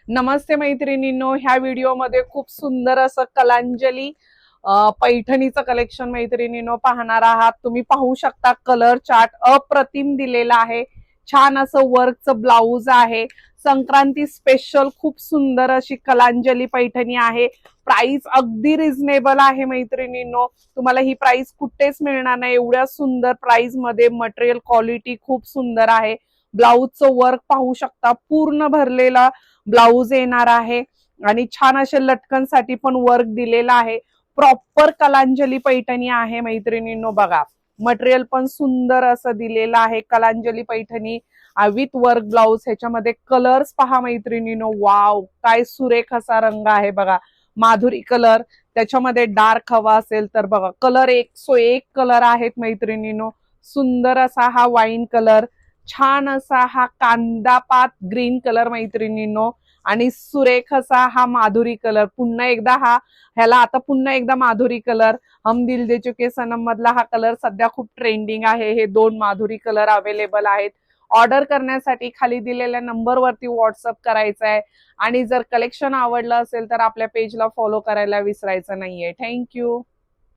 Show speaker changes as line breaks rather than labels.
नमस्ते मैत्रिणींनो, ह्या व्हिडिओमध्ये खूप सुंदर असं कलांजली पैठणीचं कलेक्शन मैत्रिणींनो पाहणार आहात। तुम्ही पाहू शकता कलर चार्ट अप्रतिम दिलेला आहे। छान असं वर्कचं ब्लाउज आहे। संक्रांती स्पेशल खूप सुंदर अशी कलांजली पैठणी आहे। प्राइस अगदी रिझनेबल आहे मैत्रिणींनो, तुम्हाला ही प्राइस कुठेच मिळणार नाही। एवढ्या सुंदर प्राइस मध्ये मटेरियल क्वालिटी खूप सुंदर आहे। ब्लाउजचं वर्क पाहू शकता, पूर्ण भरलेला ब्लाउज येणार आहे आणि छान असे लटकनसाठी पण वर्क दिलेला आहे। प्रॉपर कलांजली पैठणी आहे मैत्रिणींनो। बघा मटेरियल पण सुंदर असं दिलेलं आहे। Kalanjali Paithani with work blouse. ह्याच्यामध्ये कलर्स पहा मैत्रिणींनो, वाव काय सुरेख असा रंग आहे बघा। माधुरी कलर, त्याच्यामध्ये डार्क हवा असेल तर बघा कलर 101 कलर आहेत मैत्रिणींनो। सुंदर असा हा वाईन कलर, छान असा हा कांदा पात ग्रीन कलर मैत्रिणींनो आणि सुरेख असा हा माधुरी कलर। पुन्हा एकदा ह्याला आता पुन्हा एकदा माधुरी कलर, हम दिल दे चुके सनम मधला हा कलर सध्या खूप ट्रेंडिंग आहे। हे दोन माधुरी कलर अवेलेबल आहेत। ऑर्डर करण्यासाठी खाली दिलेल्या नंबरवरती व्हॉट्सअप करायचं आहे आणि जर कलेक्शन आवडलं असेल तर आपल्या पेजला फॉलो करायला विसरायचं नाहीये। थँक्यू।